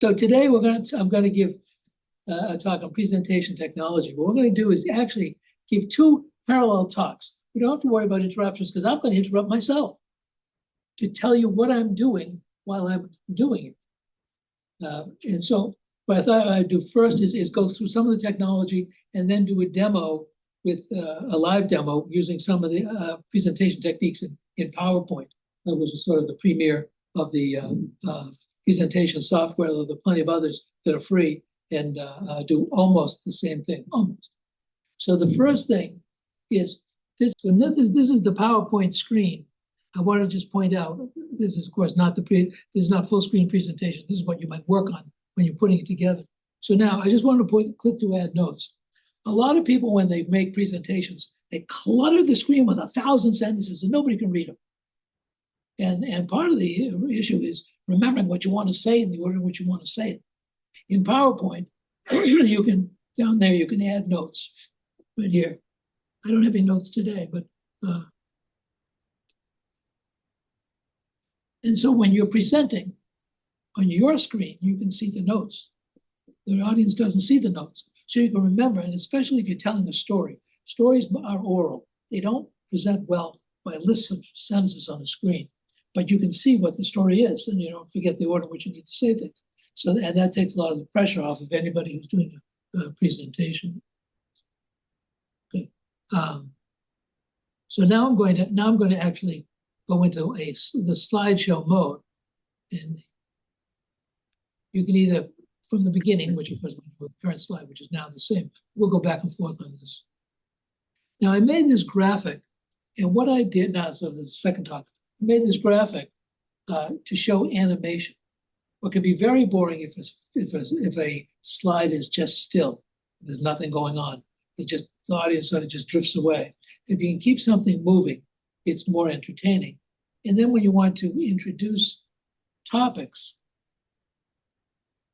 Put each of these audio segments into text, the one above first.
So today I'm going to give a talk on presentation technology. What we're going to do is actually give two parallel talks. We don't have to worry about interruptions because I'm going to interrupt myself to tell you what I'm doing while I'm doing it. And so what I thought I'd do first is go through some of the technology and then do a demo with a live demo using some of the presentation techniques in PowerPoint, which is sort of the premier of the presentation software. There are plenty of others that are free and do almost the same thing, almost. So the first thing is this. So this is the PowerPoint screen. I want to just point out, this is of course not this is not full screen presentation. This is what you might work on when you're putting it together. So now I just want to click to add notes. A lot of people, when they make presentations, they clutter the screen with 1,000 sentences and nobody can read them. And part of the issue is remembering what you want to say in the order in which you want to say it. In PowerPoint, you can, down there, you can add notes right here. I don't have any notes today, but, and so when you're presenting on your screen, you can see the notes. The audience doesn't see the notes. So you can remember, and especially if you're telling a story, stories are oral. They don't present well by lists of sentences on the screen, but you can see what the story is and you don't forget the order in which you need to say things. So, and that takes a lot of the pressure off of anybody who's doing a presentation. Okay. So now I'm going to actually go into the slideshow mode, and you can either from the beginning, which of course with the current slide, which is now the same. We'll go back and forth on this. Now I made this graphic, and what I did now, so there's a second talk. I made this graphic to show animation. What can be very boring if a slide is just still, there's nothing going on. It just, the audience sort of just drifts away. If you can keep something moving, it's more entertaining. And then when you want to introduce topics,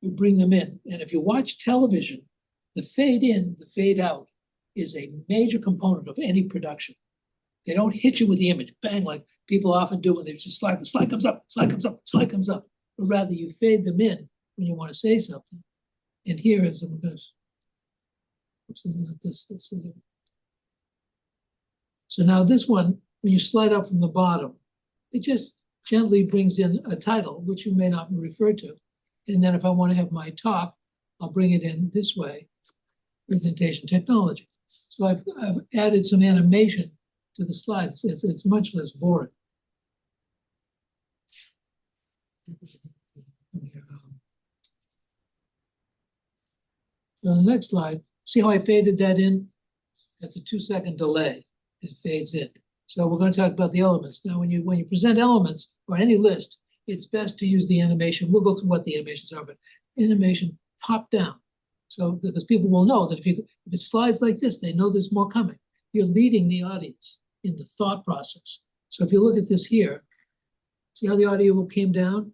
you bring them in. And if you watch television, the fade in, the fade out is a major component of any production. They don't hit you with the image, bang, like people often do when they just slide, the slide comes up, slide comes up, slide comes up. But rather you fade them in when you want to say something. And here is this. Not this, let's see. So now this one, when you slide up from the bottom, it just gently brings in a title, which you may not refer to. And then if I want to have my talk, I'll bring it in this way, presentation technology. So I've added some animation to the slide. It's much less boring. So the next slide, see how I faded that in? That's a 2-second delay. It fades in. So we're going to talk about the elements. Now, when you present elements or any list, it's best to use the animation. We'll go through what the animations are, but animation top down. So because people will know that if it slides like this, they know there's more coming. You're leading the audience in the thought process. So if you look at this here, see how the audio came down?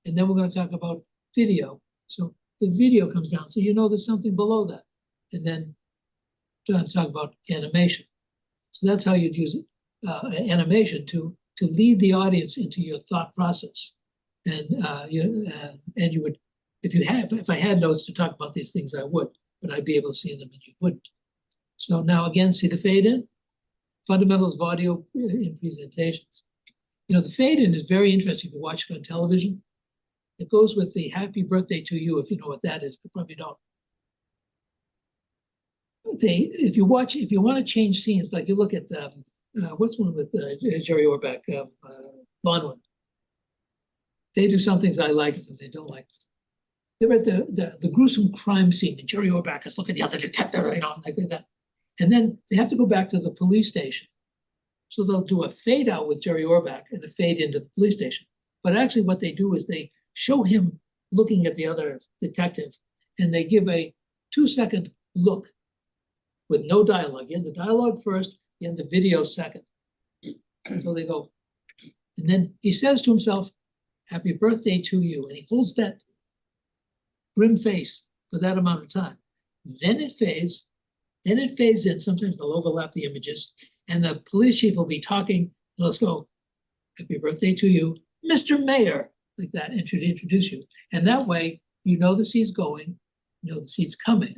And then we're going to talk about video. So the video comes down. So you know there's something below that. And then we're going to talk about animation. So that's how you'd use animation to lead the audience into your thought process. And you would, if I had notes to talk about these things, I would, but I'd be able to see them and you wouldn't. So now again, see the fade in? Fundamentals of audio in presentations. You know, the fade in is very interesting if you watch it on television. It goes with the happy birthday to you, if you know what that is, but probably don't. If you want to change scenes, like you look at, what's one with Jerry Orbach, Lawnwood. They do some things I like, some they don't like. They're at the gruesome crime scene, and Jerry Orbach is looking at the other detective, you know, like that. And then they have to go back to the police station. So they'll do a fade out with Jerry Orbach and a fade into the police station. But actually what they do is they show him looking at the other detective, and they give a 2-second look with no dialogue. In the dialogue first, in the video second. So they go, and then he says to himself, happy birthday to you. And he holds that grim face for that amount of time. Then it fades in. Sometimes they'll overlap the images. And the police chief will be talking. Let's go, happy birthday to you, Mr. Mayor, like that, and should introduce you. And that way, You know the seat's going, you know the seat's coming,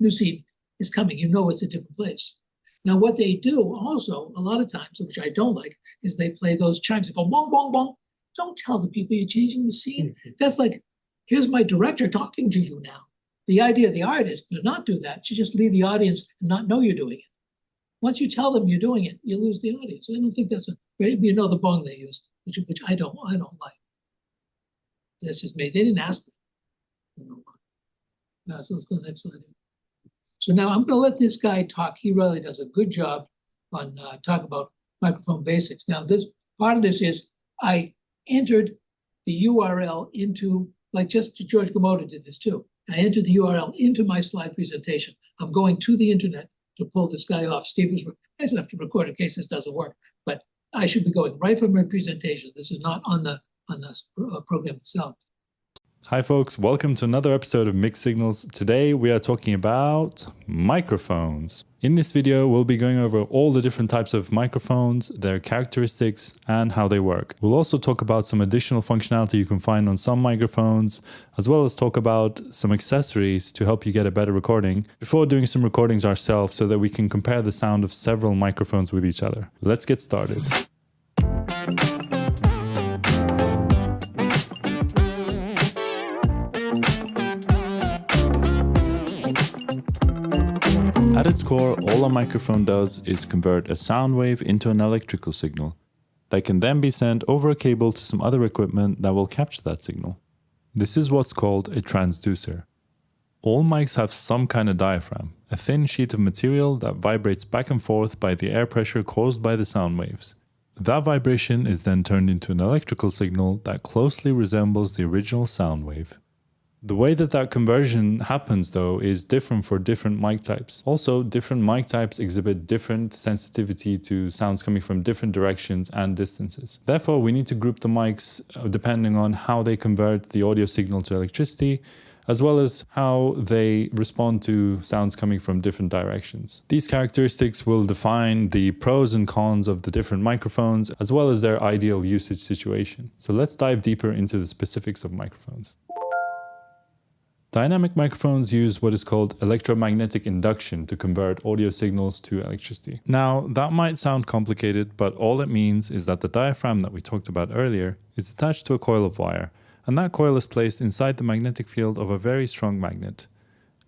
new seat is coming, you know it's a different place. Now, what they do also, a lot of times, which I don't like, is they play those chimes that go bong, bong, bong. Don't tell the people you're changing the scene. That's like, here's my director talking to you now. The idea of the art is to not do that, to just leave the audience and not know you're doing it. Once you tell them you're doing it, you lose the audience. I don't think that's the bong they used, which I don't like. That's just me. They didn't ask me. So let's go to the next slide. So now I'm going to let this guy talk. He really does a good job on talk about microphone basics. Now, this part of this is I entered the URL into, like just George Gamoda did this too. I entered the URL into my slide presentation. I'm going to the internet to pull this guy off. Steve was nice enough to record in case this doesn't work, but I should be going right from my presentation. This is not on the program itself. Hi folks, welcome to another episode of Mixed Signals. Today we are talking about microphones. In this video, we'll be going over all the different types of microphones, their characteristics, and how they work. We'll also talk about some additional functionality you can find on some microphones, as well as talk about some accessories to help you get a better recording before doing some recordings ourselves so that we can compare the sound of several microphones with each other. Let's get started. At its core, all a microphone does is convert a sound wave into an electrical signal that can then be sent over a cable to some other equipment that will capture that signal. This is what's called a transducer. All mics have some kind of diaphragm, a thin sheet of material that vibrates back and forth by the air pressure caused by the sound waves. That vibration is then turned into an electrical signal that closely resembles the original sound wave. The way that conversion happens, though, is different for different mic types. Also, different mic types exhibit different sensitivity to sounds coming from different directions and distances. Therefore, we need to group the mics depending on how they convert the audio signal to electricity, as well as how they respond to sounds coming from different directions. These characteristics will define the pros and cons of the different microphones, as well as their ideal usage situation. So let's dive deeper into the specifics of microphones. Dynamic microphones use what is called electromagnetic induction to convert audio signals to electricity. Now, that might sound complicated, but all it means is that the diaphragm that we talked about earlier is attached to a coil of wire, and that coil is placed inside the magnetic field of a very strong magnet.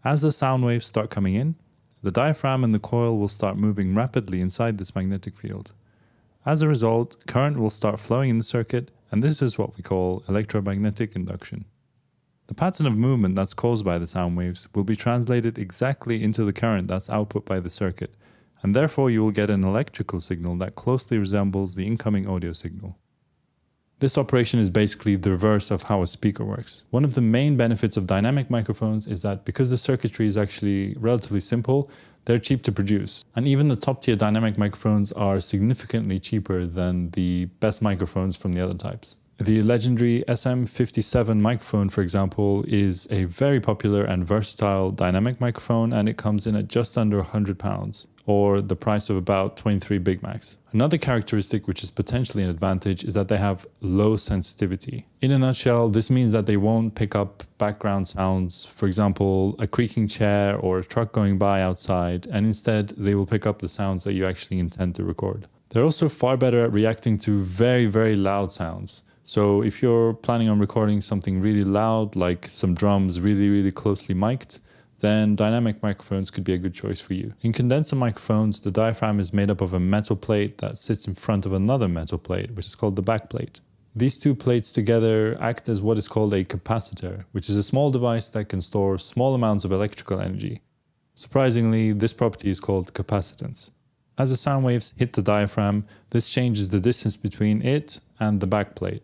As the sound waves start coming in, the diaphragm and the coil will start moving rapidly inside this magnetic field. As a result, current will start flowing in the circuit, and this is what we call electromagnetic induction. The pattern of movement that's caused by the sound waves will be translated exactly into the current that's output by the circuit, and therefore you will get an electrical signal that closely resembles the incoming audio signal. This operation is basically the reverse of how a speaker works. One of the main benefits of dynamic microphones is that because the circuitry is actually relatively simple, they're cheap to produce. And even the top tier dynamic microphones are significantly cheaper than the best microphones from the other types. The legendary SM57 microphone, for example, is a very popular and versatile dynamic microphone, and it comes in at just under £100, or the price of about 23 Big Macs. Another characteristic which is potentially an advantage is that they have low sensitivity. In a nutshell, this means that they won't pick up background sounds, for example, a creaking chair or a truck going by outside, and instead they will pick up the sounds that you actually intend to record. They're also far better at reacting to very, very loud sounds. So if you're planning on recording something really loud, like some drums really, really closely mic'd, then dynamic microphones could be a good choice for you. In condenser microphones, the diaphragm is made up of a metal plate that sits in front of another metal plate, which is called the backplate. These two plates together act as what is called a capacitor, which is a small device that can store small amounts of electrical energy. Surprisingly, this property is called capacitance. As the sound waves hit the diaphragm, this changes the distance between it and the backplate,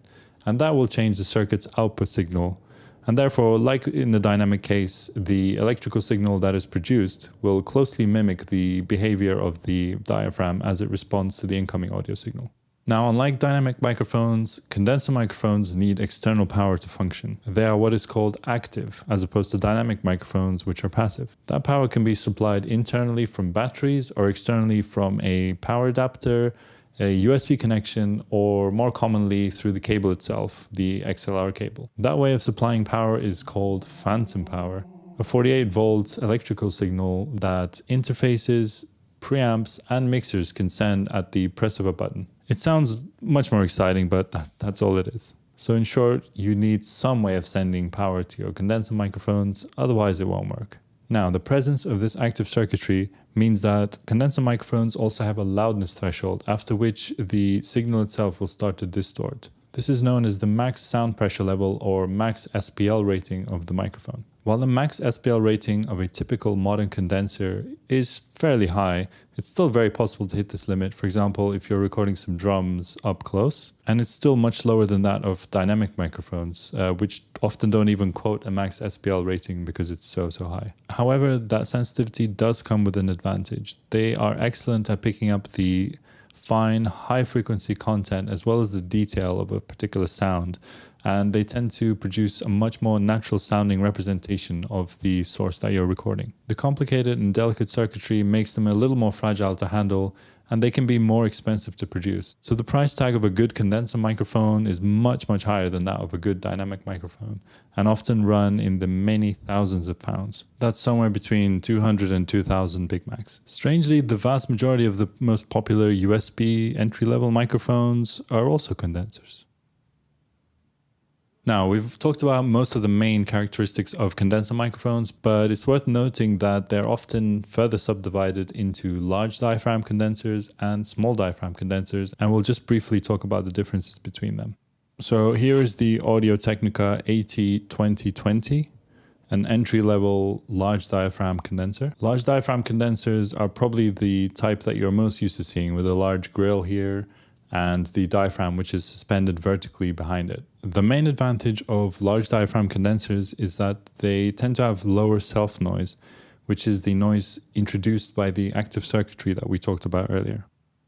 and that will change the circuit's output signal. And therefore, like in the dynamic case, the electrical signal that is produced will closely mimic the behavior of the diaphragm as it responds to the incoming audio signal. Now, unlike dynamic microphones, condenser microphones need external power to function. They are what is called active, as opposed to dynamic microphones, which are passive. That power can be supplied internally from batteries or externally from a power adapter, a USB connection, or more commonly through the cable itself, the XLR cable. That way of supplying power is called phantom power, a 48-volt electrical signal that interfaces, preamps, and mixers can send at the press of a button. It sounds much more exciting, but that's all it is. So in short, you need some way of sending power to your condenser microphones, otherwise it won't work. Now, the presence of this active circuitry means that condenser microphones also have a loudness threshold, after which the signal itself will start to distort. This is known as the max sound pressure level or max SPL rating of the microphone. While the max SPL rating of a typical modern condenser is fairly high, it's still very possible to hit this limit. For example, if you're recording some drums up close, and it's still much lower than that of dynamic microphones, which often don't even quote a max SPL rating because it's so high. However, that sensitivity does come with an advantage. They are excellent at picking up the fine, high-frequency content as well as the detail of a particular sound, and they tend to produce a much more natural-sounding representation of the source that you're recording. The complicated and delicate circuitry makes them a little more fragile to handle, and they can be more expensive to produce. So the price tag of a good condenser microphone is much higher than that of a good dynamic microphone, and often run in the many thousands of pounds. That's somewhere between 200 and 2,000 Big Macs. Strangely, the vast majority of the most popular USB entry-level microphones are also condensers. Now, we've talked about most of the main characteristics of condenser microphones, but it's worth noting that they're often further subdivided into large diaphragm condensers and small diaphragm condensers, and we'll just briefly talk about the differences between them. So here is the Audio-Technica AT2020, an entry-level large diaphragm condenser. Large diaphragm condensers are probably the type that you're most used to seeing, with a large grill here and the diaphragm which is suspended vertically behind it. The main advantage of large diaphragm condensers is that they tend to have lower self-noise, which is the noise introduced by the active circuitry that we talked about earlier.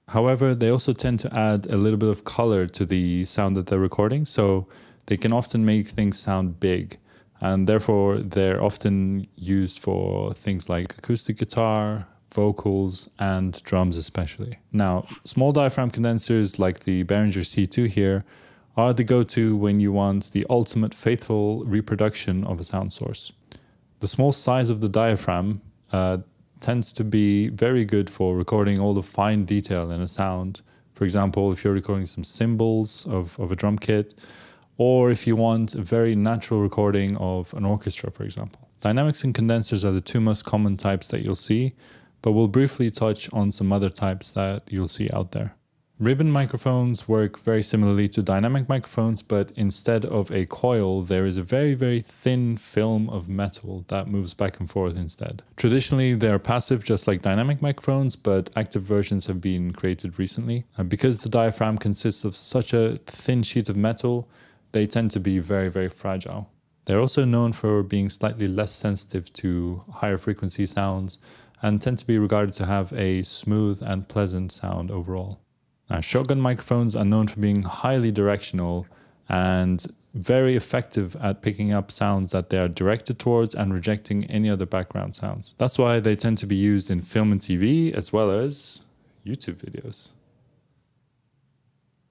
However, they also tend to add a little bit of color to the sound that they're recording, so they can often make things sound big, and therefore they're often used for things like acoustic guitar, vocals, and drums especially. Now, small diaphragm condensers like the Behringer C2 here are the go-to when you want the ultimate faithful reproduction of a sound source. The small size of the diaphragm tends to be very good for recording all the fine detail in a sound. For example, if you're recording some cymbals of a drum kit, or if you want a very natural recording of an orchestra, for example. Dynamics and condensers are the two most common types that you'll see, but we'll briefly touch on some other types that you'll see out there. Ribbon microphones work very similarly to dynamic microphones, but instead of a coil, there is a very thin film of metal that moves back and forth instead. Traditionally, they are passive just like dynamic microphones, but active versions have been created recently. And because the diaphragm consists of such a thin sheet of metal, they tend to be very fragile. They're also known for being slightly less sensitive to higher frequency sounds, and tend to be regarded to have a smooth and pleasant sound overall. Now, shotgun microphones are known for being highly directional and very effective at picking up sounds that they are directed towards and rejecting any other background sounds. That's why they tend to be used in film and TV as well as YouTube videos.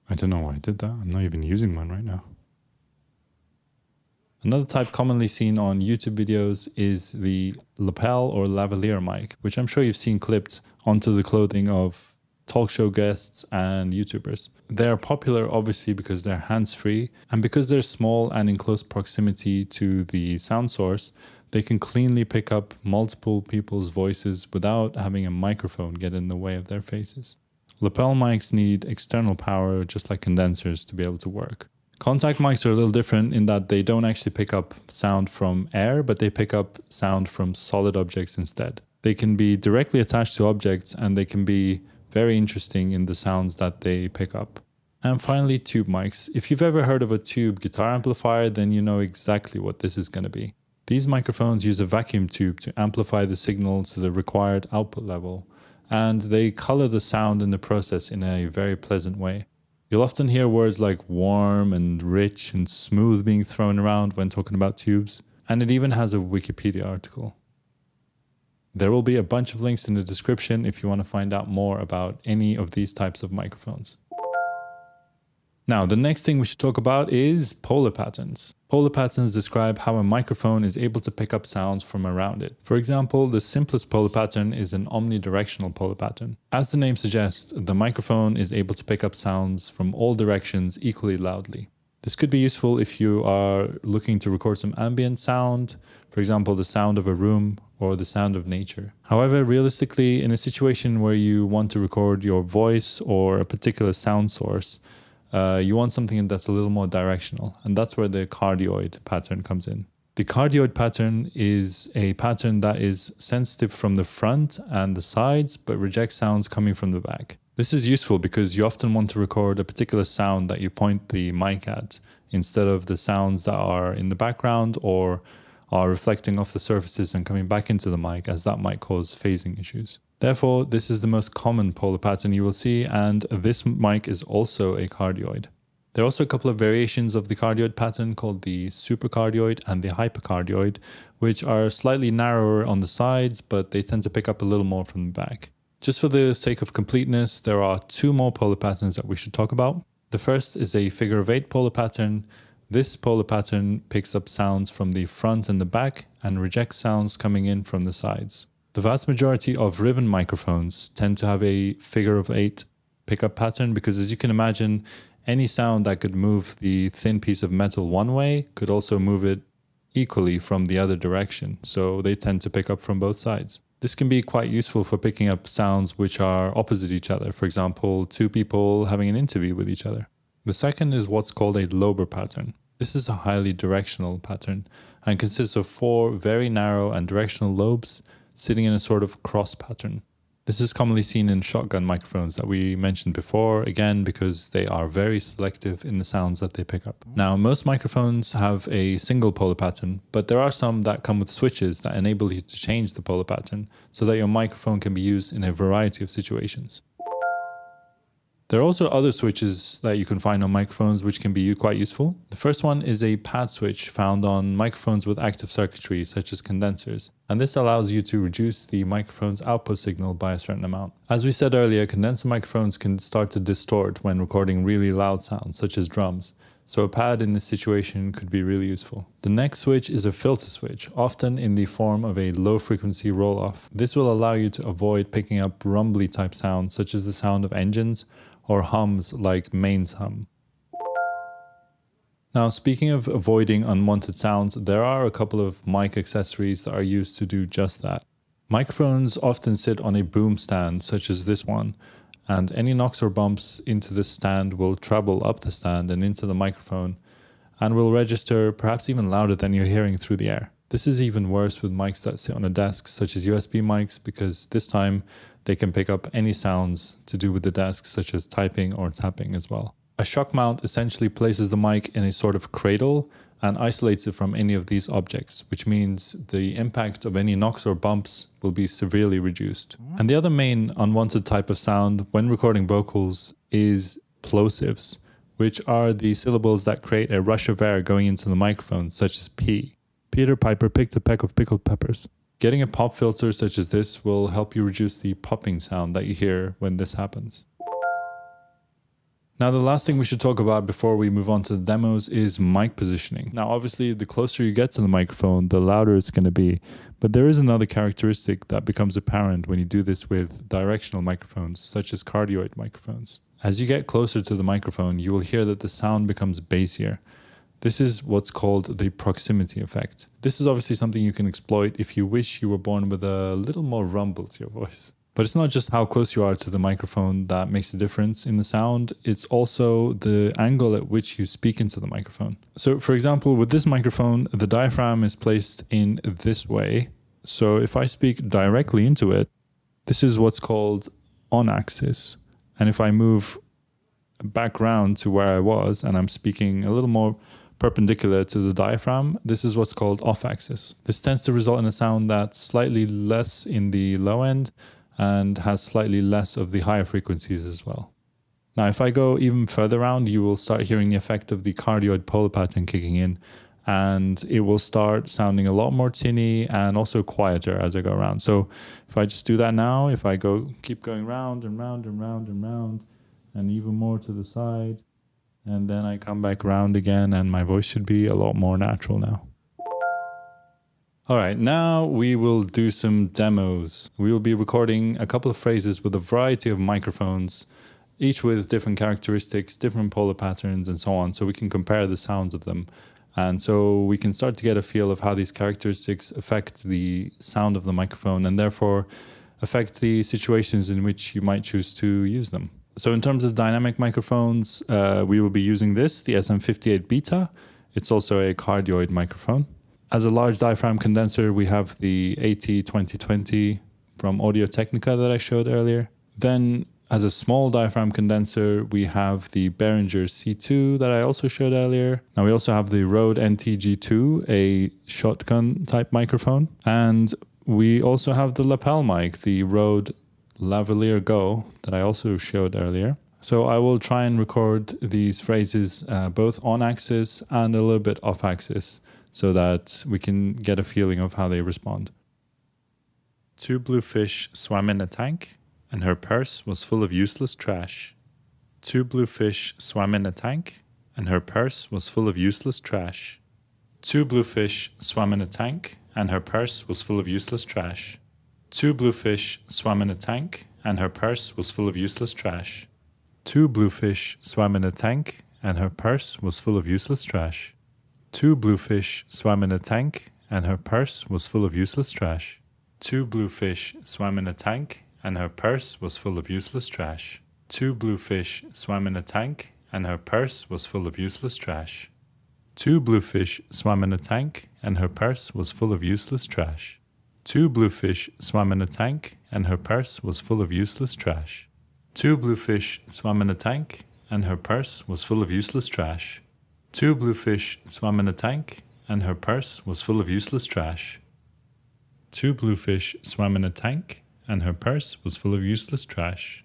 I don't know why I did that. I'm not even using one right now. Another type commonly seen on YouTube videos is the lapel or lavalier mic, which I'm sure you've seen clipped onto the clothing of talk show guests and YouTubers. They are popular obviously because they're hands-free, and because they're small and in close proximity to the sound source, they can cleanly pick up multiple people's voices without having a microphone get in the way of their faces. Lapel mics need external power just like condensers to be able to work. Contact mics are a little different in that they don't actually pick up sound from air, but they pick up sound from solid objects instead. They can be directly attached to objects, and they can be very interesting in the sounds that they pick up. And finally, tube mics. If you've ever heard of a tube guitar amplifier, then you know exactly what this is going to be. These microphones use a vacuum tube to amplify the signal to the required output level, and they color the sound in the process in a very pleasant way. You'll often hear words like warm and rich and smooth being thrown around when talking about tubes, and it even has a Wikipedia article. There will be a bunch of links in the description if you want to find out more about any of these types of microphones. Now, the next thing we should talk about is polar patterns. Polar patterns describe how a microphone is able to pick up sounds from around it. For example, the simplest polar pattern is an omnidirectional polar pattern. As the name suggests, the microphone is able to pick up sounds from all directions equally loudly. This could be useful if you are looking to record some ambient sound, for example, the sound of a room or the sound of nature. However, realistically, in a situation where you want to record your voice or a particular sound source, you want something that's a little more directional, and that's where the cardioid pattern comes in. The cardioid pattern is a pattern that is sensitive from the front and the sides, but rejects sounds coming from the back. This is useful because you often want to record a particular sound that you point the mic at, instead of the sounds that are in the background or are reflecting off the surfaces and coming back into the mic, as that might cause phasing issues. Therefore, this is the most common polar pattern you will see, and this mic is also a cardioid. There are also a couple of variations of the cardioid pattern called the supercardioid and the hypercardioid, which are slightly narrower on the sides, but they tend to pick up a little more from the back. Just for the sake of completeness, there are two more polar patterns that we should talk about. The first is a figure of 8 polar pattern. This polar pattern picks up sounds from the front and the back and rejects sounds coming in from the sides. The vast majority of ribbon microphones tend to have a figure of 8 pickup pattern because, as you can imagine, any sound that could move the thin piece of metal one way could also move it equally from the other direction, so they tend to pick up from both sides. This can be quite useful for picking up sounds which are opposite each other, for example, two people having an interview with each other. The second is what's called a lobar pattern. This is a highly directional pattern and consists of 4 very narrow and directional lobes sitting in a sort of cross pattern. This is commonly seen in shotgun microphones that we mentioned before, again because they are very selective in the sounds that they pick up. Now, most microphones have a single polar pattern, but there are some that come with switches that enable you to change the polar pattern so that your microphone can be used in a variety of situations. There are also other switches that you can find on microphones which can be quite useful. The first one is a pad switch found on microphones with active circuitry such as condensers, and this allows you to reduce the microphone's output signal by a certain amount. As we said earlier, condenser microphones can start to distort when recording really loud sounds such as drums, so a pad in this situation could be really useful. The next switch is a filter switch, often in the form of a low frequency roll-off. This will allow you to avoid picking up rumbly type sounds such as the sound of engines or hums like mains hum. Now, speaking of avoiding unwanted sounds, there are a couple of mic accessories that are used to do just that. Microphones often sit on a boom stand, such as this one, and any knocks or bumps into the stand will travel up the stand and into the microphone, and will register perhaps even louder than you're hearing through the air. This is even worse with mics that sit on a desk, such as USB mics, because this time they can pick up any sounds to do with the desk, such as typing or tapping as well. A shock mount essentially places the mic in a sort of cradle and isolates it from any of these objects, which means the impact of any knocks or bumps will be severely reduced. And the other main unwanted type of sound when recording vocals is plosives, which are the syllables that create a rush of air going into the microphone, such as P. Peter Piper picked a peck of pickled peppers. Getting a pop filter such as this will help you reduce the popping sound that you hear when this happens. Now, the last thing we should talk about before we move on to the demos is mic positioning. Now, obviously, the closer you get to the microphone, the louder it's going to be. But there is another characteristic that becomes apparent when you do this with directional microphones, such as cardioid microphones. As you get closer to the microphone, you will hear that the sound becomes bassier. This is what's called the proximity effect. This is obviously something you can exploit if you wish you were born with a little more rumble to your voice. But it's not just how close you are to the microphone that makes a difference in the sound, it's also the angle at which you speak into the microphone. So for example, with this microphone, the diaphragm is placed in this way. So if I speak directly into it, this is what's called on axis. And if I move back round to where I was and I'm speaking a little more perpendicular to the diaphragm, this is what's called off-axis. This tends to result in a sound that's slightly less in the low end and has slightly less of the higher frequencies as well. Now, if I go even further around, you will start hearing the effect of the cardioid polar pattern kicking in, and it will start sounding a lot more tinny and also quieter as I go around. So if I just do that now, if I keep going round and round and round and round, and even more to the side, and then I come back round again, and my voice should be a lot more natural now. All right, now we will do some demos. We will be recording a couple of phrases with a variety of microphones, each with different characteristics, different polar patterns, and so on, so we can compare the sounds of them. And so we can start to get a feel of how these characteristics affect the sound of the microphone and therefore affect the situations in which you might choose to use them. So in terms of dynamic microphones, we will be using this, the SM58 Beta. It's also a cardioid microphone. As a large diaphragm condenser, we have the AT2020 from Audio-Technica that I showed earlier. Then as a small diaphragm condenser, we have the Behringer C2 that I also showed earlier. Now we also have the Rode NTG2, a shotgun type microphone. And we also have the lapel mic, the Rode Lavalier Go that I also showed earlier. So I will try and record these phrases both on axis and a little bit off axis, so that we can get a feeling of how they respond. 2 blue fish swam in a tank, and her purse was full of useless trash. 2 blue fish swam in a tank, and her purse was full of useless trash. 2 blue fish swam in a tank, and her purse was full of useless trash. 2 blue fish swam in a tank, and her purse was full of useless trash. 2 blue fish swam in a tank, and her purse was full of useless trash. 2 blue fish swam in a tank, and her purse was full of useless trash. 2 blue fish swam in a tank, and her purse was full of useless trash. 2 blue fish swam in a tank, and her purse was full of useless trash. 2 blue fish swam in a tank, and her purse was full of useless trash. 2 blue fish swam in a tank, and her purse was full of useless trash. 2 blue fish swam in a tank, and her purse was full of useless trash. 2 blue fish swam in a tank, and her purse was full of useless trash. 2 blue fish swam in a tank, and her purse was full of useless trash.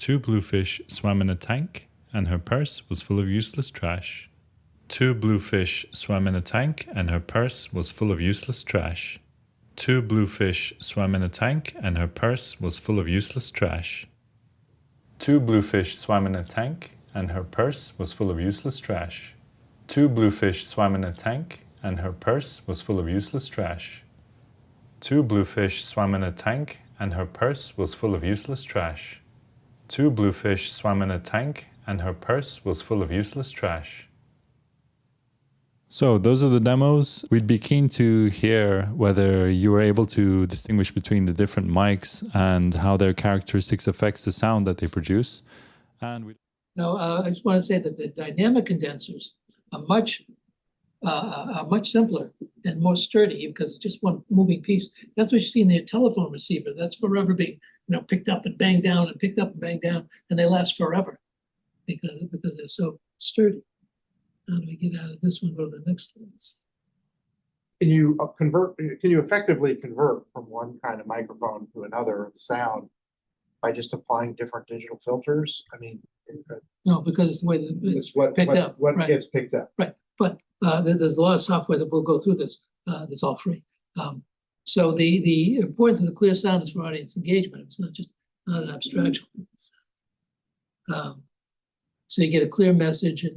2 blue fish swam in a tank, and her purse was full of useless trash. 2 blue fish swam in a tank, and her purse was full of useless trash. 2 blue fish swam in a tank, and her purse was full of useless trash. 2 blue fish swam in a tank, and her purse was full of useless trash. 2 blue fish swam in a tank, and her purse was full of useless trash. 2 blue fish swam in a tank, and her purse was full of useless trash. 2 blue fish swam in a tank, and her purse was full of useless trash. So those are the demos. We'd be keen to hear whether you were able to distinguish between the different mics and how their characteristics affects the sound that they produce. And Now, I just want to say that the dynamic condensers are much simpler and more sturdy because it's just one moving piece. That's what you see in the telephone receiver. That's forever being, picked up and banged down and picked up and banged down, and they last forever because they're so sturdy. How do we get out of this one? Go to the next one. Can you Can you effectively convert from one kind of microphone to another of the sound by just applying different digital filters? I mean, No, because it's the way that it's what picked up. Right. gets picked up. Right, but there's a lot of software that will go through this. That's all free. So the importance of the clear sound is for audience engagement. It's not an abstraction. So you get a clear message and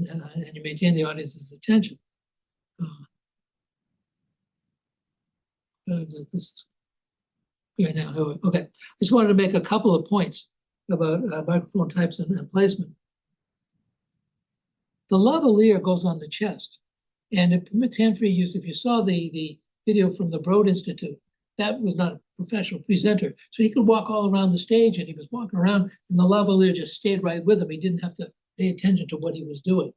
you maintain the audience's attention. This is clear now. Okay, I just wanted to make a couple of points about microphone types and placement. The lavalier goes on the chest, and it permits hand-free use. If you saw the video from the Broad Institute, that was not a professional presenter, so he could walk all around the stage, and he was walking around, and the lavalier just stayed right with him. He didn't have to pay attention to what he was doing.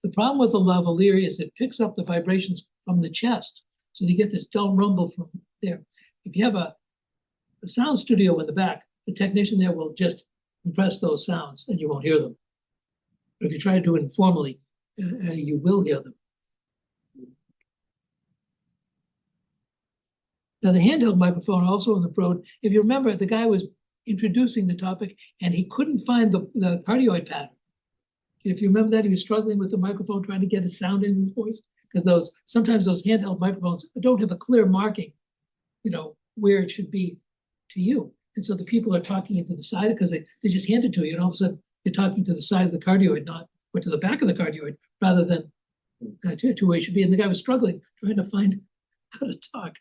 The problem with the lavalier is it picks up the vibrations from the chest, so you get this dull rumble from there. If you have a sound studio in the back, the technician there will just compress those sounds, and you won't hear them. But if you try to do it informally, you will hear them. Now, the handheld microphone also in the Broad, if you remember, the guy was introducing the topic and he couldn't find the cardioid pattern. If you remember that, he was struggling with the microphone, trying to get a sound in his voice because sometimes those handheld microphones don't have a clear marking, where it should be to you. And so the people are talking into the side because they just hand it to you, and all of a sudden you're talking to the side of the cardioid, or to the back of the cardioid, rather than to where it should be. And the guy was struggling, trying to find how to talk.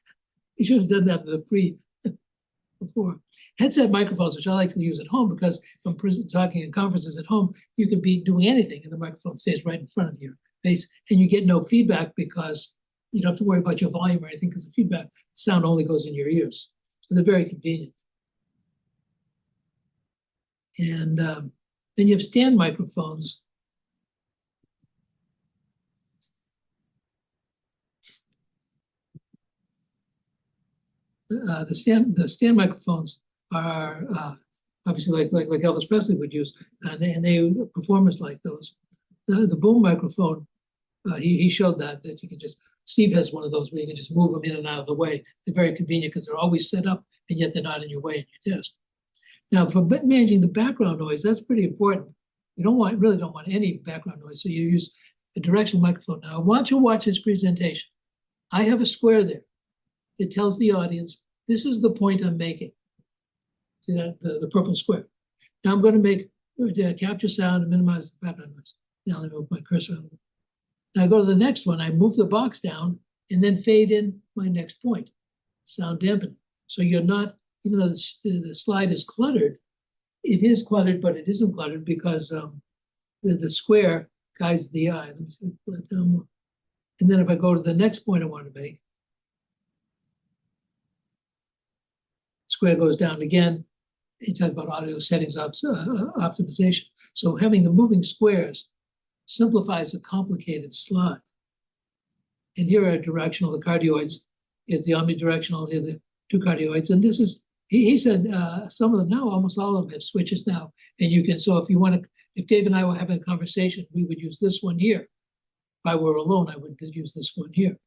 He should have done that before. Headset microphones, which I like to use at home, because if I'm talking in conferences at home, you could be doing anything and the microphone stays right in front of your face, and you get no feedback because you don't have to worry about your volume or anything, because the feedback sound only goes in your ears. So they're very convenient. And then you have stand microphones. The stand microphones are obviously like Elvis Presley would use, and they performers like those. The boom microphone, he showed that you can just. Steve has one of those where you can just move them in and out of the way. They're very convenient because they're always set up, and yet they're not in your way in your desk. Now, for managing the background noise, that's pretty important. You really don't want any background noise, so you use a directional microphone. Now, I want you to watch this presentation. I have a square there that tells the audience, this is the point I'm making. See that, the purple square. Now I'm going to capture sound and minimize the background noise. Now let me move my cursor. Now I go to the next one. I move the box down and then fade in my next point, sound dampening. So you're not, even though the slide is cluttered, it is cluttered, but it isn't cluttered because the square guides the eye. Let me see, pull that down more. And then if I go to the next point I want to make, square goes down again. You talk about audio settings optimization. So having the moving squares simplifies a complicated slide. And here are directional, the cardioids. Here's the omnidirectional, here are the two cardioids. And this is, he said some of them now, almost all of them have switches now. And you can, so if Dave and I were having a conversation, we would use this one here. If I were alone, I would use this one here.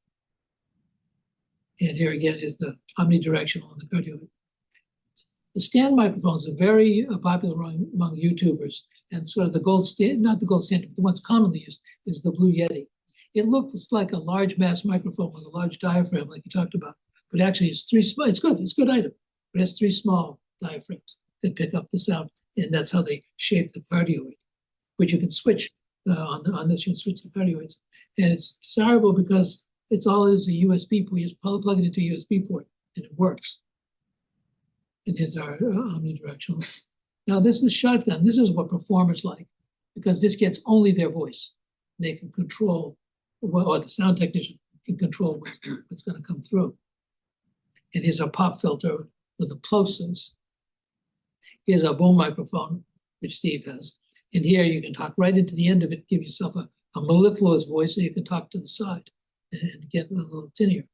And here again is the omnidirectional and the cardioid. The stand microphones are very popular among YouTubers, and sort of the gold standard, not the gold standard, but the ones commonly used is the Blue Yeti. It looks like a large mass microphone with a large diaphragm, like you talked about, but actually it's it's good, it's a good item. It has three small diaphragms that pick up the sound, and that's how they shape the cardioid, which you can switch on this, you can switch the cardioids. And it's desirable because it's all is a USB port, you just plug it into a USB port, and it works. And here's our omnidirectional. Now this is shotgun. This is what performers like, because this gets only their voice. They can control, or the sound technician can control what's going to come through. And here's our pop filter with the plosives. Here's our boom microphone, which Steve has. And here you can talk right into the end of it, give yourself a mellifluous voice so you can talk to the side and get a little tinnier.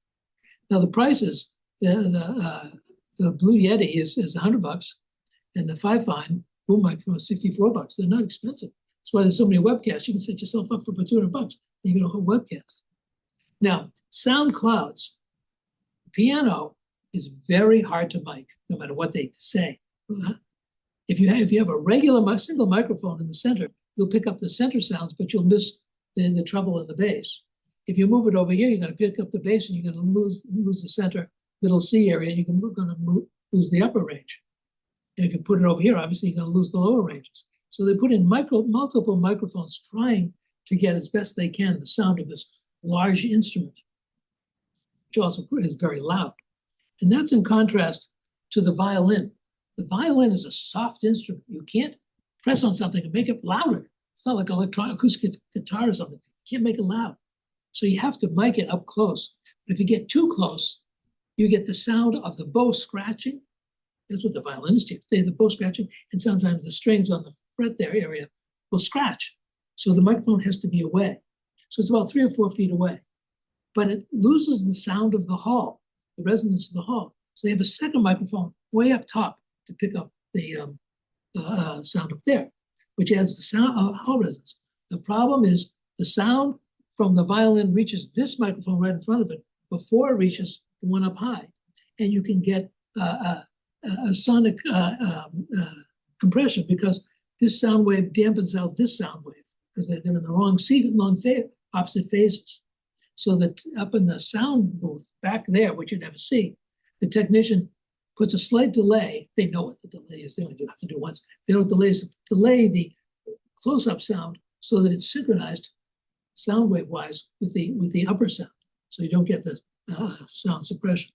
Now the prices, the Blue Yeti is $100, and the 5-Fine boom microphone is $64. They're not expensive. That's why there's so many webcasts. You can set yourself up for about $200. You get a whole webcast. Now, sound clouds. Piano is very hard to mic, no matter what they say. If you have a regular single microphone in the center, you'll pick up the center sounds, but you'll miss the treble and the bass. If you move it over here, you're going to pick up the bass, and you're going to lose the center middle C area, and you're going to lose the upper range. And if you put it over here, obviously you're going to lose the lower ranges. So they put in multiple microphones trying to get as best they can the sound of this large instrument, which also is very loud. And that's in contrast to the violin. The violin is a soft instrument. You can't press on something and make it louder. It's not like electronic acoustic guitar or something. You can't make it loud. So you have to mic it up close. But if you get too close, you get the sound of the bow scratching. That's what the violinists do. They have the bow scratching, and sometimes the strings on the fret there area will scratch. So the microphone has to be away. So it's about 3 or 4 feet away. But it loses the sound of the hall, the resonance of the hall. So they have a second microphone way up top to pick up the sound up there, which adds the sound hall resonance. The problem is the sound from the violin reaches this microphone right in front of it before it reaches the one up high, and you can get a sonic compression because this sound wave dampens out this sound wave because they're in the wrong opposite phases. so that up in the sound booth back there, which you never see, the technician puts a slight delay. They know what the delay is. They only have to do it once. They know what delay the close-up sound so that it's synchronized sound wave-wise with the upper sound, so you don't get the sound suppression.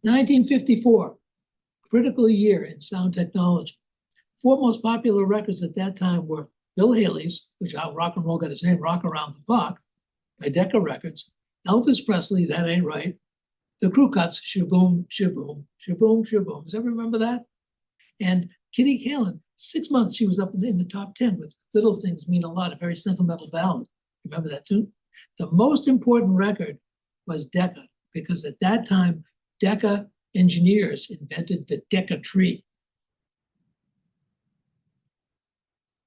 1954, critical year in sound technology. 4 most popular records at that time were Bill Haley's, which how rock and roll got its name, Rock Around the Clock, by Decca Records. Elvis Presley, That Ain't Right. The Crew Cuts, Shaboom, Shaboom, Shaboom, Shaboom. Does everyone remember that? And Kitty Kallen, 6 months she was up in the top 10 with Little Things Mean a Lot, a very sentimental ballad. Remember that too? The most important record was Decca, because at that time, Decca engineers invented the Decca tree.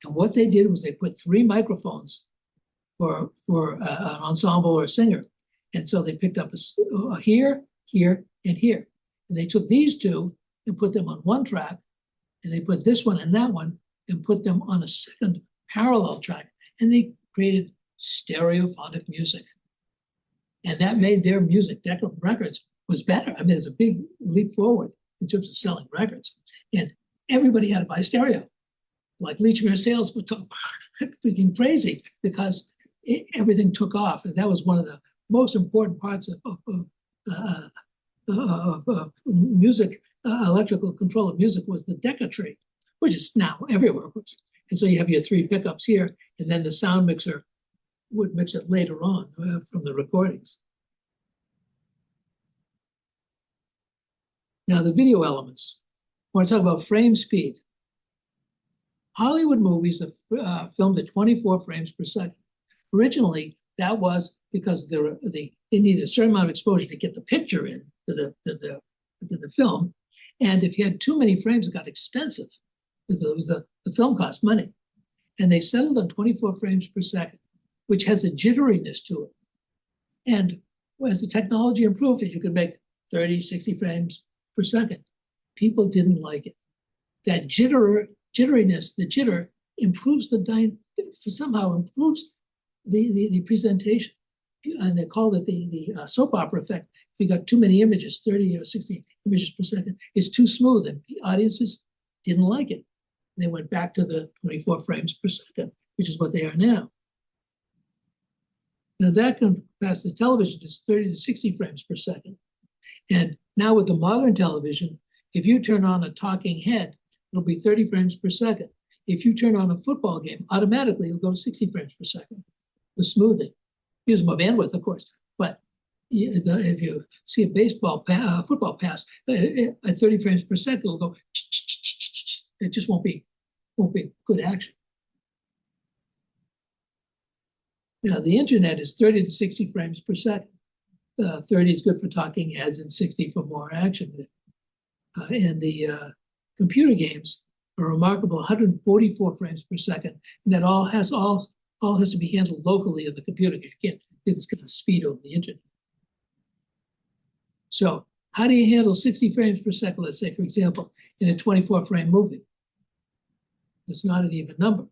And what they did was they put 3 microphones for an ensemble or a singer. And so they picked up a here, here, and here. And they took these 2 and put them on one track, and they put this one and that one and put them on a second parallel track. And they created stereophonic music. And that made their music, Decca Records, was better. I mean, there's a big leap forward in terms of selling records. And everybody had to buy stereo. Like Leachmere sales were freaking crazy because everything took off. And that was one of the most important parts of music, electrical control of music, was the Decca tree, which is now everywhere. And so you have your 3 pickups here, and then the sound mixer would mix it later on from the recordings. Now the video elements. I want to talk about frame speed. Hollywood movies are filmed at 24 frames per second. Originally, that was because they needed a certain amount of exposure to get the picture in to the film. And if you had too many frames, it got expensive because the film cost money. And they settled on 24 frames per second, which has a jitteriness to it. And as the technology improved, you could make 30, 60 frames per second. People didn't like it. That jitteriness, the jitter, improves somehow improves the presentation. And they call it the soap opera effect. If you got too many images, 30 or 60 images per second, it's too smooth, and the audiences didn't like it. And they went back to the 24 frames per second, which is what they are now. Now that compares to television, it's 30 to 60 frames per second. And now with the modern television, if you turn on a talking head, it'll be 30 frames per second. If you turn on a football game, automatically it'll go to 60 frames per second. The smoothing. Use more bandwidth, of course, but if you see a football pass at 30 frames per second, it'll go. It just won't be good action. Now the internet is 30 to 60 frames per second. 30 is good for talking heads, and 60 for more action. And the computer games are remarkable, 144 frames per second, and that all has to be handled locally in the computer. You can't get this kind of speed over the internet. So how do you handle 60 frames per second, let's say, for example, in a 24-frame movie? It's not an even number.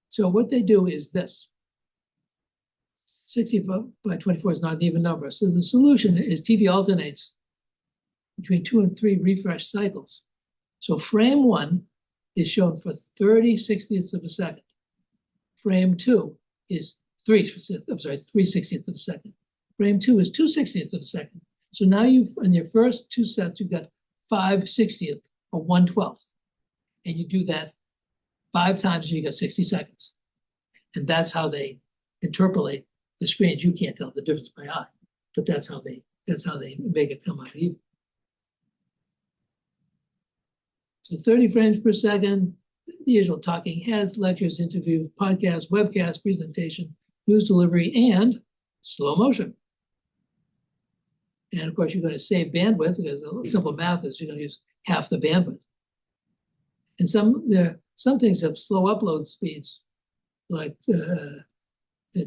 So what they do is this. 60 by 24 is not an even number. So the solution is TV alternates between 2 and 3 refresh cycles. So frame 1 is shown for 30/60ths of a second. Frame 2 is 3/60ths of a second. Frame 2 is 2/60ths of a second. So now in your first 2 sets, you've got 5/60th or 1/12. And you do that 5 times and you get 60 seconds. And that's how they interpolate the screens. You can't tell the difference by eye, but that's how they make it come out even. So 30 frames per second, the usual talking heads, lectures, interview, podcast, webcast, presentation, news delivery, and slow motion. And of course, you're going to save bandwidth because the simple math is you're going to use half the bandwidth. And some things have slow upload speeds, like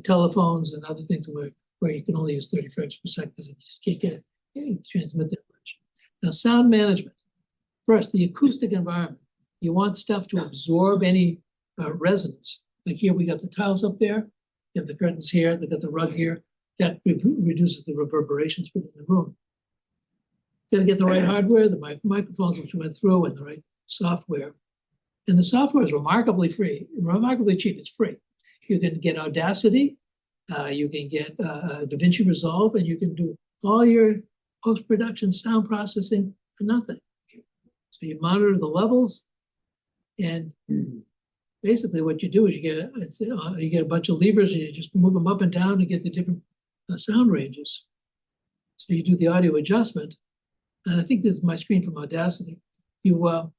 telephones and other things where you can only use 30 frames per second because you just can't transmit that much. Now, sound management. First, the acoustic environment. You want stuff to absorb any resonance. Like here, we got the tiles up there, you have the curtains here, they got the rug here. That reduces the reverberations within the room. Got to get the right hardware, the microphones which went through, and the right software. And the software is remarkably cheap. It's free. You can get Audacity, you can get DaVinci Resolve, and you can do all your post-production sound processing for nothing. So you monitor the levels, and basically what you do is you get a bunch of levers, and you just move them up and down to get the different sound ranges. So you do the audio adjustment, and I think this is my screen from Audacity. You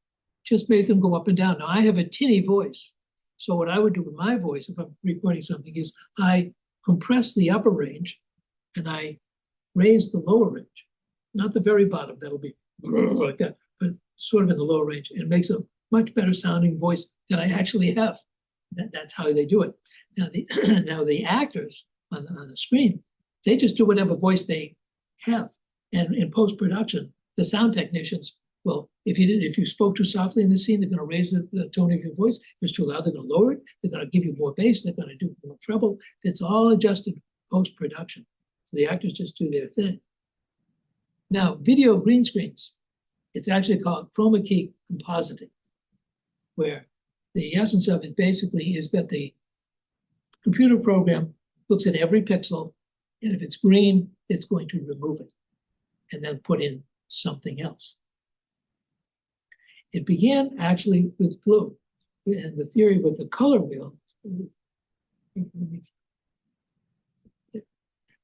just make them go up and down. Now I have a tinny voice, so what I would do with my voice if I'm recording something is I compress the upper range and I raise the lower range, not the very bottom, that'll be like that, but sort of in the lower range. It makes a much better sounding voice than I actually have. That's how they do it. Now the actors on the screen, they just do whatever voice they have. And in post-production, the sound technicians, well, if you spoke too softly in the scene, they're going to raise the tone of your voice. If it's too loud, they're going to lower it. They're going to give you more bass. They're going to do more treble. It's all adjusted post-production. So the actors just do their thing. Now, video green screens, it's actually called chroma key compositing, where the essence of it basically is that the computer program looks at every pixel, and if it's green, it's going to remove it and then put in something else. It began actually with blue, and the theory with the color wheel.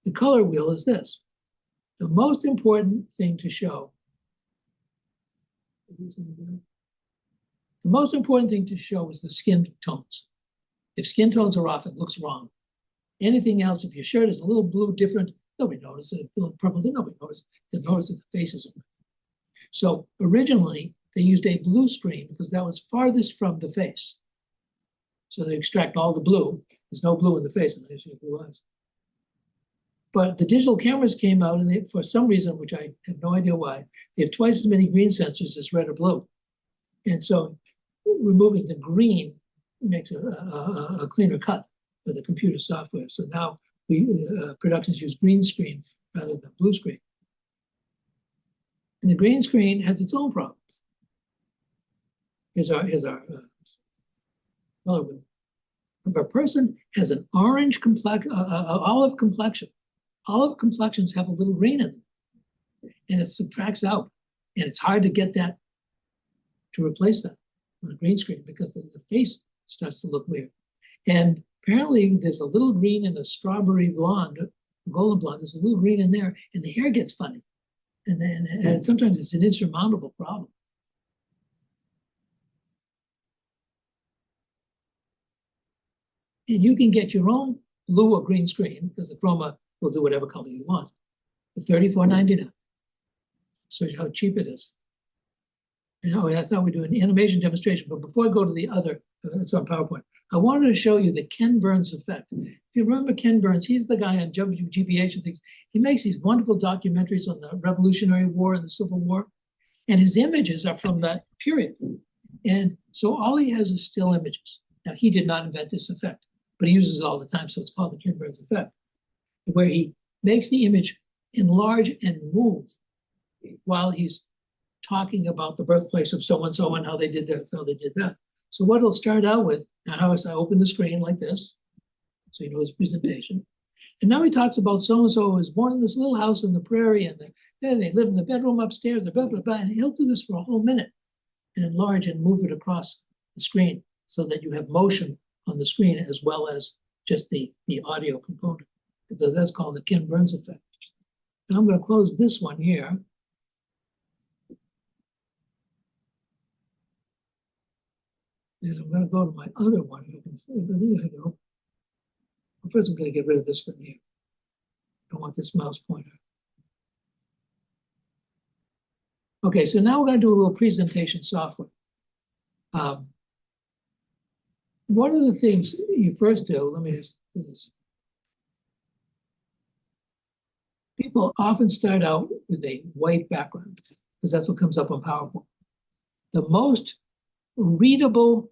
The color wheel is this. The most important thing to show. The most important thing to show is the skin tones. If skin tones are off, it looks wrong. Anything else, if your shirt is a little blue different, nobody notices. A little purple, nobody notices. They notice that the faces are. So originally, they used a blue screen because that was farthest from the face. So they extract all the blue. There's no blue in the face, unless you have blue eyes. But the digital cameras came out, and they, for some reason, which I have no idea why, they have twice as many green sensors as red or blue. And so removing the green makes a cleaner cut for the computer software. So now productions use green screen rather than blue screen. And the green screen has its own problems. Here's our color wheel. If a person has an orange complexion, olive complexion, olive complexions have a little green in them, and it subtracts out, and it's hard to get that to replace that on a green screen because the face starts to look weird. And apparently, there's a little green in a strawberry blonde, a golden blonde. There's a little green in there, and the hair gets funny, and sometimes it's an insurmountable problem. And you can get your own blue or green screen because the chroma will do whatever color you want for $34.99. Shows you how cheap it is. And I thought we'd do an animation demonstration, but before I go to the other, it's on PowerPoint, I wanted to show you the Ken Burns effect. If you remember Ken Burns, he's the guy on WGBH and things. He makes these wonderful documentaries on the Revolutionary War and the Civil War, and his images are from that period. And so all he has is still images. Now, he did not invent this effect, but he uses it all the time, so it's called the Ken Burns effect, where he makes the image enlarge and move while he's talking about the birthplace of so-and-so and how they did that, how they did that. So what it'll start out with, now how is I open the screen like this, so you know his presentation. And now he talks about so-and-so was born in this little house in the prairie, and they live in the bedroom upstairs, blah, blah, blah, and he'll do this for a whole minute and enlarge and move it across the screen so that you have motion on the screen as well as just the audio component. So that's called the Ken Burns effect. And I'm going to close this one here. And I'm going to go to my other one. I think I go. First, I'm going to get rid of this thing here. I don't want this mouse pointer. Okay, so now we're going to do a little presentation software. One of the things you first do, let me just do this. People often start out with a white background because that's what comes up on PowerPoint. The most readable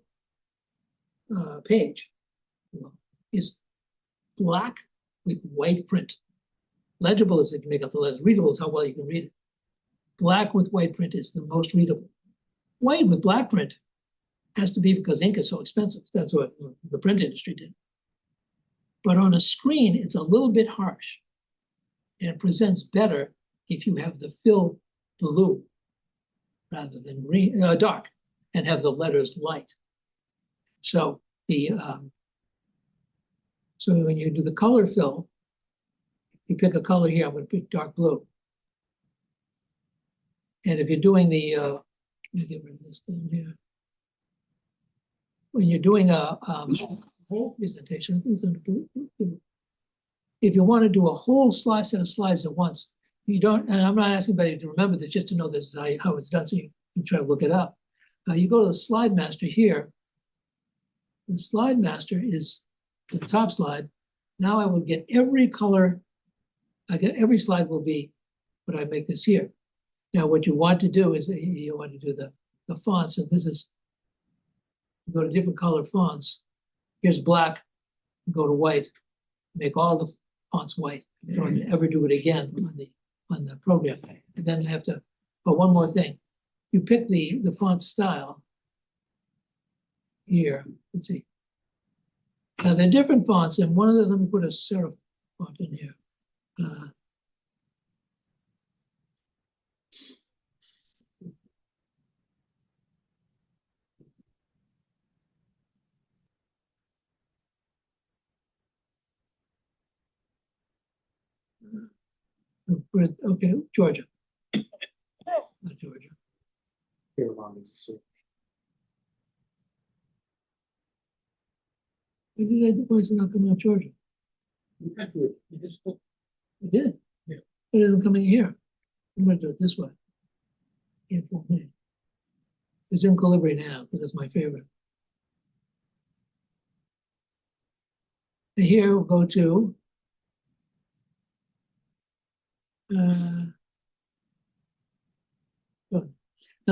page is black with white print. Legible is if you make out the letters. Readable is how well you can read it. Black with white print is the most readable. White with black print has to be because ink is so expensive. That's what the print industry did. But on a screen, it's a little bit harsh. And it presents better if you have the fill blue rather than dark and have the letters light. So so when you do the color fill, you pick a color here. I'm going to pick dark blue. And if you're doing the, let me get rid of this thing here. When you're doing a whole presentation, if you want to do a whole set of slides at once, you don't, and I'm not asking anybody to remember this, just to know this is how it's done, so you can try to look it up. You go to the slide master here. The slide master is the top slide. Now I will get every color. Every slide will be, but I make this here. Now what you want to do is you want to do the fonts, and this is, go to different color fonts. Here's black, go to white, make all the fonts white. You don't have to ever do it again on the program. And then I have to, but one more thing. You pick the font style here. Let's see. Now there are different fonts, and one of them, let me put a serif font in here. Okay, Georgia. Not Georgia. Why is it not coming out Georgia? You can't do it. You just put. It did. Yeah. It isn't coming here. I'm going to do it this way. Info me. It's in Calibri now because it's my favorite. And here we'll go to now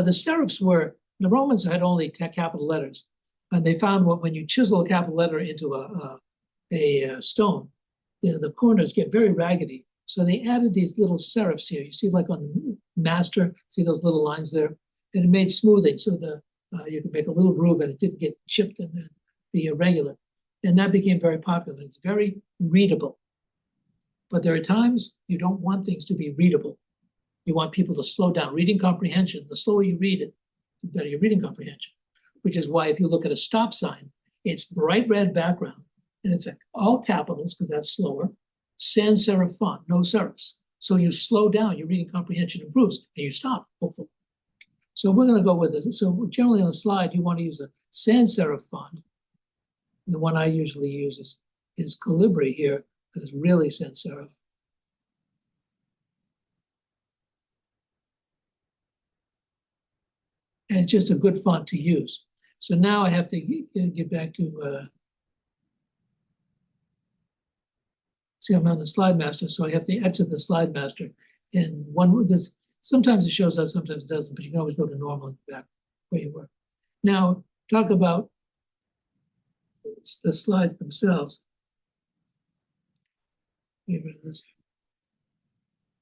the serifs were, the Romans had only capital letters, and they found when you chisel a capital letter into a stone, the corners get very raggedy. So they added these little serifs here. You see, like on the master, see those little lines there, and it made smoothing so you could make a little groove and it didn't get chipped and be irregular. And that became very popular. It's very readable. But there are times you don't want things to be readable. You want people to slow down. Reading comprehension, the slower you read it, the better your reading comprehension. Which is why if you look at a stop sign, it's bright red background, and it's all capitals because that's slower. Sans serif font, no serifs. So you slow down, your reading comprehension improves, and you stop, hopefully. So we're going to go with it. So generally on the slide, you want to use a sans serif font. And the one I usually use is Calibri here, because it's really sans serif. And it's just a good font to use. So now I have to get back to, see, I'm on the slide master, so I have to exit the slide master. And sometimes it shows up, sometimes it doesn't, but you can always go to normal and back where you were. Now, talk about the slides themselves. Get rid of this.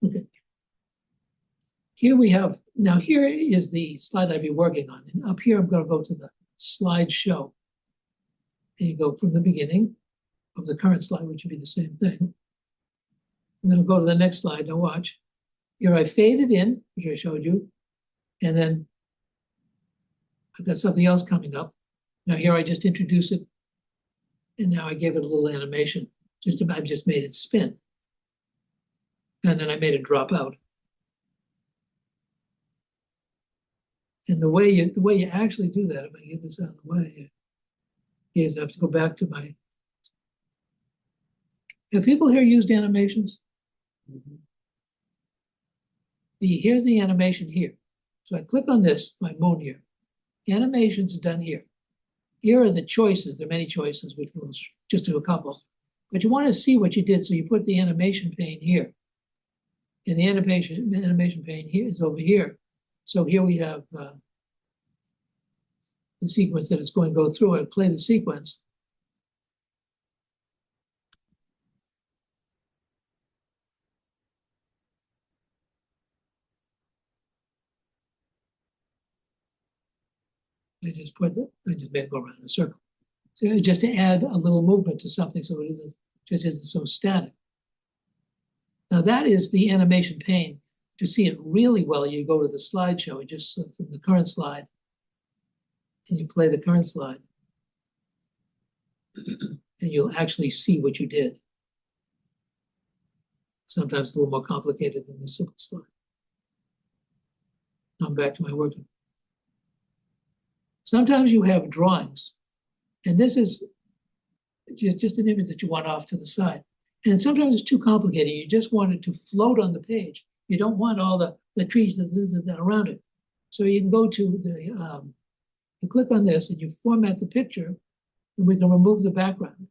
Okay. Here we have, now here is the slide I'd be working on. And up here, I'm going to go to the slideshow. And you go from the beginning of the current slide, which would be the same thing. And then I'll go to the next slide. Now watch. Here I faded in, which I showed you. And then I've got something else coming up. Now here I just introduce it. And now I gave it a little animation. I just made it spin. And then I made it drop out. And the way you actually do that, if I get this out of the way, is I have to go back to my. Have people here used animations? Mm-hmm. Here's the animation here. So I click on this, my moon here. Animations are done here. Here are the choices. There are many choices, which we'll just do a couple. But you want to see what you did, so you put the animation pane here. And the animation pane here is over here. So here we have the sequence that it's going to go through. I play the sequence. I just made it go around in a circle. So just to add a little movement to something so it just isn't so static. Now that is the animation pane. To see it really well, you go to the slideshow, you just from the current slide, and you play the current slide. And you'll actually see what you did. Sometimes it's a little more complicated than the simple slide. Now I'm back to my work. Sometimes you have drawings, and this is just an image that you want off to the side. And sometimes it's too complicated. You just want it to float on the page. You don't want all the trees that around it. So you can go to the, you click on this and you format the picture, and we can remove the background.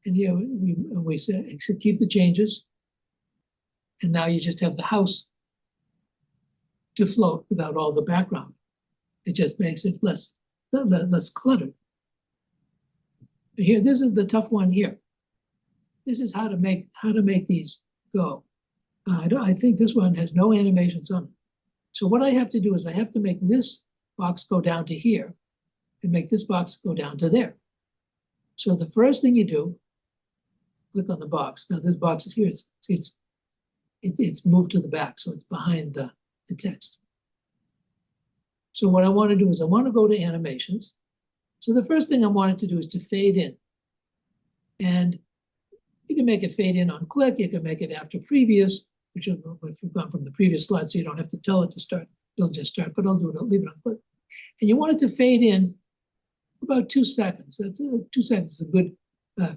And here we say, keep the changes. And now you just have the house to float without all the background. It just makes it less cluttered. Here, this is the tough one here. This is how to make these go. I think this one has no animations on it. So what I have to do is I have to make this box go down to here and make this box go down to there. So the first thing you do, click on the box. Now this box is here. It's moved to the back, so it's behind the text. So what I want to do is I want to go to animations. So the first thing I wanted to do is to fade in. And you can make it fade in on click. You can make it after previous, which if you've gone from the previous slide, so you don't have to tell it to start. It'll just start, but I'll leave it on click. And you want it to fade in about 2 seconds. That's 2 seconds is a good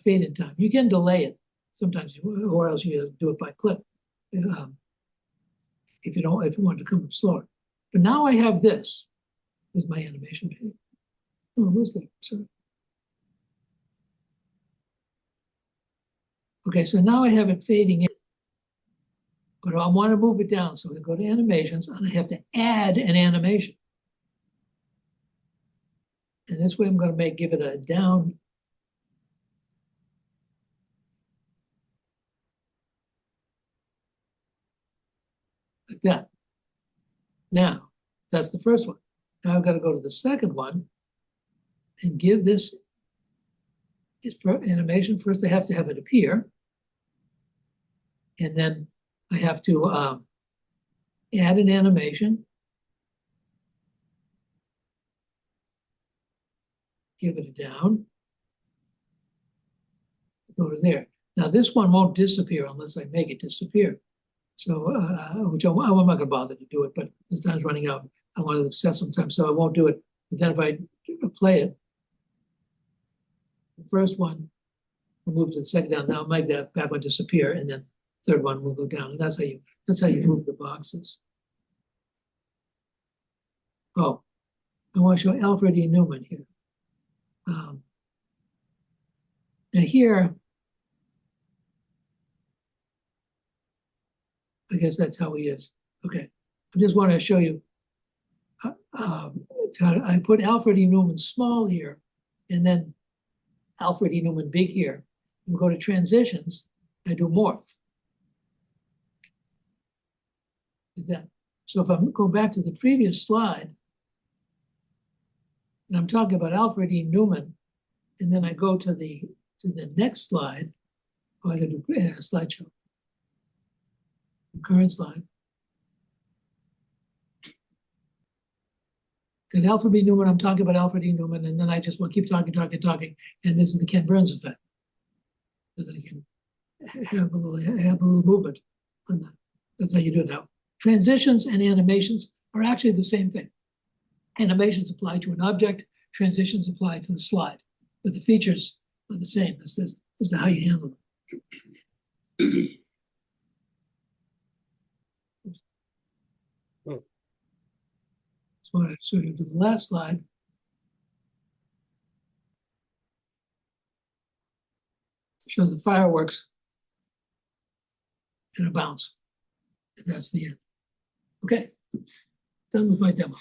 fade in time. You can delay it sometimes, or else you do it by click. If you want to come up slower. But now I have this. Here's my animation page. Oh, who's that? Sorry. Okay, so now I have it fading in. But I want to move it down. So we go to animations and I have to add an animation. And this way I'm going to give it a down. Like that. Now, that's the first one. Now I've got to go to the second one and give this for animation. First, I have to have it appear. And then I have to add an animation. Give it a down. Go to there. Now this one won't disappear unless I make it disappear. So, which I'm not going to bother to do it, but this time's running out. I want to obsess sometimes, so I won't do it. But then if I play it, the first one will move to the second down. Now I'll make that back one disappear, and then the third one will go down. And that's how you move the boxes. Oh, I want to show Alfred E. Newman here. Now here, I guess that's how he is. Okay, I just want to show you. I put Alfred E. Newman small here, and then Alfred E. Newman big here. We go to transitions. I do morph. Like that. So if I go back to the previous slide, and I'm talking about Alfred E. Newman, and then I go to the next slide. Oh, I got to do a slideshow. Current slide. Got Alfred E. Newman, I'm talking about Alfred E. Newman, and then I just want to keep talking, and this is the Ken Burns effect. So that I can have a little movement on that. That's how you do it now. Transitions and animations are actually the same thing. Animations apply to an object, transitions apply to the slide, but the features are the same as to how you handle them. So I show you to the last slide. To show the fireworks in a bounce. And that's the end. Okay, done with my demo.